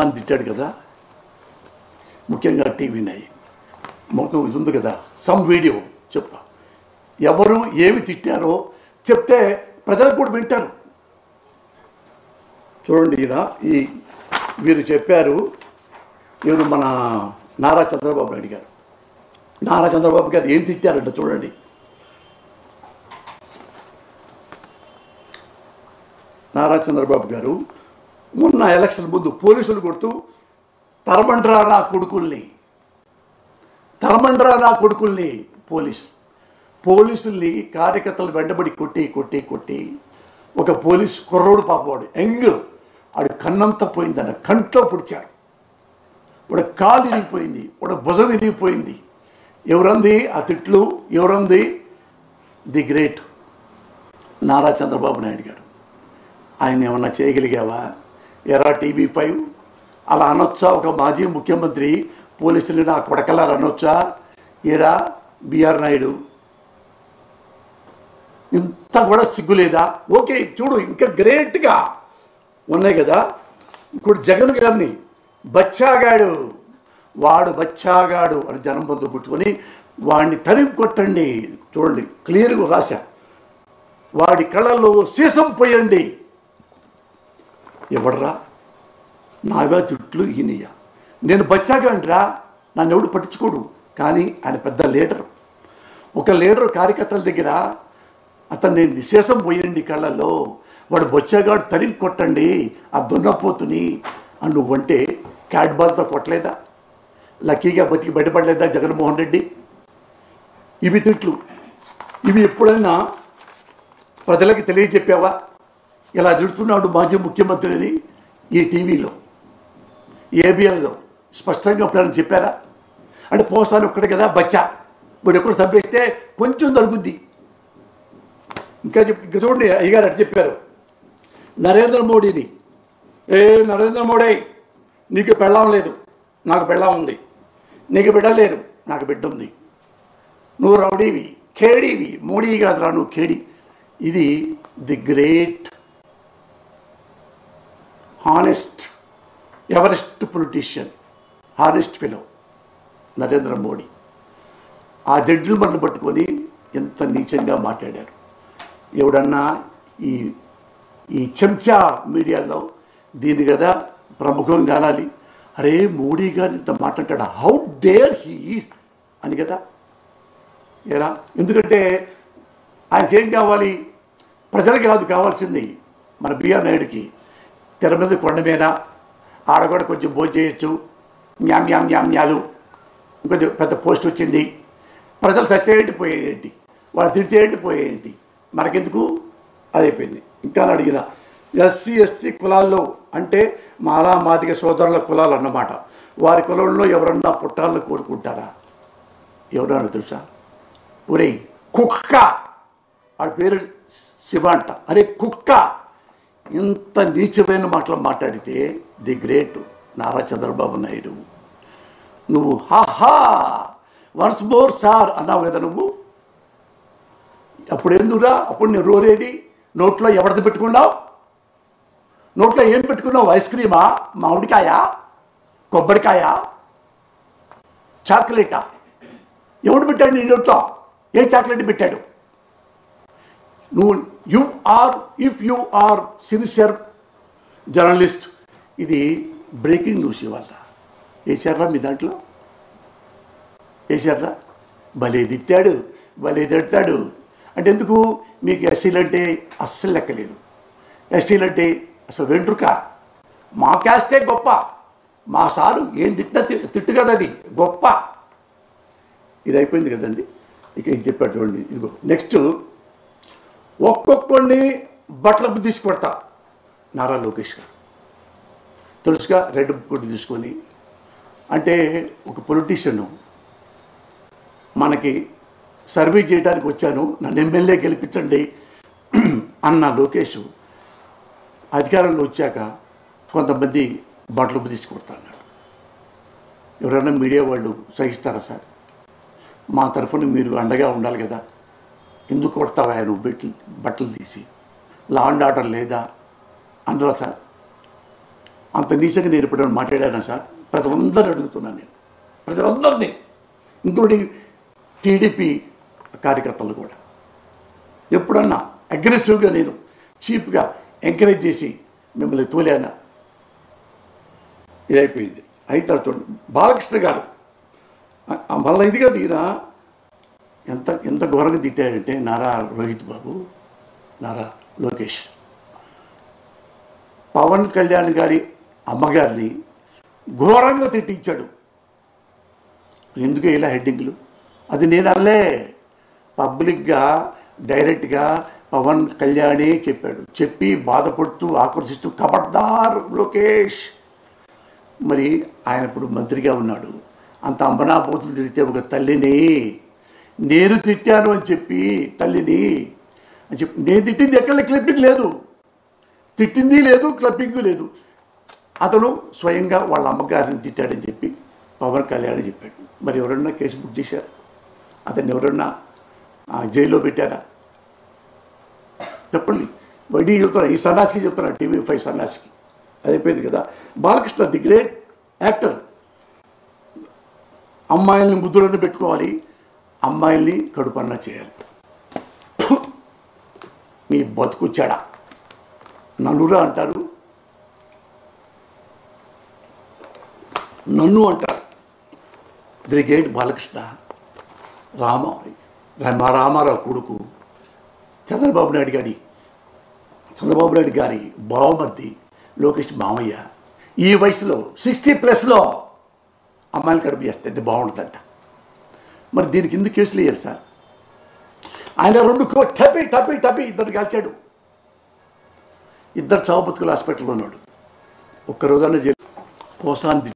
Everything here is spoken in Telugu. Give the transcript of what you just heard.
అని తిట్టాడు కదా, ముఖ్యంగా టీవీ9 మొత్తం ఇది ఉంది కదా, సమ్ వీడియో చెప్తా. ఎవరు ఏమి తిట్టారో చెప్తే ప్రజలకు కూడా వింటారు. చూడండి, వీరు చెప్పారు. వీరు మన నారా చంద్రబాబు నాయుడు గారు. నారా చంద్రబాబు గారు ఏం తిట్టారంట చూడండి. నారా చంద్రబాబు గారు మొన్న ఎలక్షన్ ముందు పోలీసులు కొడుతూ తరమండ్రా నా కొడుకుల్ని పోలీసుల్ని కార్యకర్తలు వెంటబడి కొట్టి ఒక పోలీసు కుర్రోడు పాపవాడు ఆడు కన్నంతా పోయిందన్న, కంట్లో పొడిచాడు. వాడు కాలు విరిగిపోయింది, వాడు భుజం విరిగిపోయింది. ఎవరంది ఆ తిట్లు? ఎవరంది? ది గ్రేట్ నారా చంద్రబాబు నాయుడు గారు. ఆయన ఏమన్నా చేయగలిగావా? ఎరా టీవీ5 అలా అనొచ్చా? ఒక మాజీ ముఖ్యమంత్రి పోలీసులు నా కొడకలారు అనొచ్చా? ఏరా బిఆర్ నాయుడు, ఇంత కూడా సిగ్గులేదా? ఓకే, చూడు ఇంకా గ్రేట్గా ఉన్నాయి కదా. ఇప్పుడు జగన్ గారిని వాడు బచ్చాగాడు అని జనం బంధు పుట్టుకొని వాడిని తరిమి కొట్టండి. చూడండి, క్లియర్గా రాశా. వాడి కళ్ళల్లో సీసం పోయండి. ఎవడరా? నావే తిట్లు ఈయనయ్య. నేను బచ్చాగాండ్రా, నన్ను ఎవడు పట్టించుకోడు. కానీ ఆయన పెద్ద లీడరు. ఒక లీడరు కార్యకర్తల దగ్గర అతన్ని నిశేషం పోయండి కళ్ళల్లో, వాడు బొచ్చాగాడు తరిమి కొట్టండి ఆ దున్నపోతుని అని నువ్వంటే క్యాట్ బాల్తో కొట్టలేదా? లక్కీగా బతికి బయటపడలేదా జగన్మోహన్ రెడ్డి? ఇవి తిట్లు. ఇవి ఎప్పుడైనా ప్రజలకి తెలియజెప్పావా? ఇలా తిడుతున్నాడు మాజీ ముఖ్యమంత్రిని ఈ టీవీలో, ఏబిఎన్లో స్పష్టంగా ఎప్పుడైనా చెప్పారా? అంటే పోసాను ఒక్కడే కదా బచ్చా, వీడు ఎక్కడ చంపేస్తే కొంచెం దొరుకుద్ది. ఇంకా చూడండి, అయ్యగారు అటు చెప్పారు నరేంద్ర మోడీని. నరేంద్ర మోడీ, నీకు పెళ్ళం లేదు, నాకు పెళ్ళం ఉంది. నీకు బిడ్డ లేరు, నాకు బిడ్డ ఉంది. నువ్వు రౌడీవి, ఖేడీవి. మోడీ కాదురా, నువ్వు ఖేడీ. ఇది the great honest Everest politician, honest fellow Narendra Modi. ఆ జడ్జిలు మనల్ని పట్టుకొని ఎంత నీచంగా మాట్లాడారు. ఎవడన్నా ఈ చెంచా మీడియాలో దీన్ని కదా ప్రముఖంగా అనాలి. అరే మోడీ గారు ఇంత మాట్లాడాడు, హౌ డేర్ హీ ఈజ్ అని కదా. ఏరా, ఎందుకంటే ఆయనకేం కావాలి? ప్రజలకి కాదు కావాల్సింది, మన బిఆర్ నాయుడుకి తెర మీద కొండ మీద ఆడ కూడా కొంచెం భోజనం చేయొచ్చు, మ్యాలు ఇంకొంచెం పెద్ద పోస్ట్ వచ్చింది. ప్రజలు సత్యేంటి పోయేంటి, వాళ్ళు తిడితే ఏంటి పోయేంటి, మనకెందుకు? అదైపోయింది. ఇంకా అడిగిన ఎస్సీ ఎస్టీ కులాల్లో అంటే మాలా మాదిగ సోదరుల కులాలు అన్నమాట. వారి కులంలో ఎవరన్నా పుట్టాలను కోరుకుంటారా? ఎవరన్నా తెలుసా? ఒరే కుక్క, వాడి పేరు శివ అంట. అరే కుక్క, ఇంత నీచమైన మాటలు మాట్లాడితే ది గ్రేట్ నారా చంద్రబాబు నాయుడు. నువ్వు హాహా వన్స్ మోర్ సార్ అన్నావు కదా నువ్వు. అప్పుడు ఎందుకురా? అప్పుడు నేను రోరేది నోట్లో ఎవరిది పెట్టుకున్నావు? నోట్లో ఏం పెట్టుకున్నావు? ఐస్ క్రీమా, మామిడికాయ, కొబ్బరికాయ, చాక్లెటా? ఎవడు పెట్టాడు నీ నోట్లో? ఏ చాక్లెట్ పెట్టాడు? నువ్వు if you are sincere journalist, ఇది బ్రేకింగ్ న్యూస్ ఇవాళ వేసారా మీ దాంట్లో? వేసారా? భలే తిట్టాడు, భలే తిడతాడు అంటే ఎందుకు? మీకు ఎస్సీలు అంటే అస్సలు లెక్కలేదు. ఎస్టీలు అంటే అసలు వెంట్రుక. మా క్యాస్టే గొప్ప, మా సారు ఏం తిట్టినా తిట్టు కదా, అది గొప్ప. ఇది అయిపోయింది కదండి. ఇక ఇది చెప్పాడు చూడండి. ఇదిగో నెక్స్ట్, ఒక్కొక్కడిని బట్టలకు తీసుకొడతా నారా లోకేష్ గారు. తెలుసుగా, రెడ్ బుక్ తీసుకొని. అంటే ఒక పొలిటీషియను మనకి సర్వీస్ చేయడానికి వచ్చాను, నన్ను ఎమ్మెల్యే గెలిపించండి అన్న లోకేష్ అధికారంలో వచ్చాక కొంతమంది బట్టలకు తీసుకొడతా అన్నాడు. ఎవరైనా మీడియా వాళ్ళు సహిస్తారా సార్? మా తరఫున మీరు అండగా ఉండాలి కదా. ఎందుకు కొడతావా నువ్వు బట్టలు తీసి? లా అండ్ ఆర్డర్ లేదా? అందులో సార్ అంత నీచంగా నేను ఎప్పుడైనా మాట్లాడానా సార్? ప్రజలందరినీ అడుగుతున్నాను నేను, ప్రజలందరినీ, ఇంక్లూడింగ్ టీడీపీ కార్యకర్తలు కూడా. ఎప్పుడన్నా అగ్రెసివ్గా నేను చీప్గా ఎంకరేజ్ చేసి మిమ్మల్ని తోలేనా? ఇదైపోయింది. అయితే బాలకృష్ణ గారు మళ్ళీ ఇదిగా ఈయన ఎంత ఘోరంగా తిట్టాడంటే నారా రోహిత్ బాబు, నారా లోకేష్, పవన్ కళ్యాణ్ గారి అమ్మగారిని ఘోరంగా తిట్టించాడు. ఎందుకు ఇలా హెడ్డింగ్లు? అది నేను అల్లే, పబ్లిక్గా డైరెక్ట్గా పవన్ కళ్యాణే చెప్పాడు. చెప్పి బాధపడుతూ ఆకర్షిస్తూ ఖబర్దార్ లోకేష్. మరి ఆయన ఇప్పుడు మంత్రిగా ఉన్నాడు. అంత అంబనాపోతులు తిడితే ఒక తల్లిని, నేను తిట్టాను అని చెప్పి తల్లిని అని చెప్పి, నేను తిట్టింది ఎక్కడ క్లిప్పింగ్ లేదు, తిట్టింది లేదు, క్లిప్పింగ్ లేదు. అతను స్వయంగా వాళ్ళ అమ్మగారిని తిట్టాడని చెప్పి పవన్ కళ్యాణ్ చెప్పాడు. మరి ఎవరన్నా కేసు బుక్ చేశారు? అతన్ని ఎవరన్నా జైల్లో పెట్టారా? చెప్పండి. వడ్డీ చెప్తున్నా, ఈ సన్నాసికి చెప్తున్నా, TV5 సన్నాసికి. అయిపోయింది కదా. Balakrishna the great actor. అమ్మాయిల్ని ముద్దులను పెట్టుకోవాలి, అమ్మాయిల్ని కడుపన్నా చేయాలి. మీ బతుకు చెడ. నన్నురా అంటారు, నన్ను అంటారు. ది గ్రేట్ బాలకృష్ణ, రామారావు కొడుకు, చంద్రబాబు నాయుడు గారి బావమర్ది లోకేష్ మామయ్య. ఈ వయసులో 60+ అమ్మాయిలు కడుపు చేస్తే అది బాగుంటుందంట. మరి దీనికి ఎందుకు కేసులు వేయాలి సార్? ఆయన 2 టపి ఇద్దరు కాల్చాడు. ఇద్దరు చావు బతుకులు హాస్పిటల్లో ఉన్నాడు. ఒక్క రోజన్నా పోసాన్ని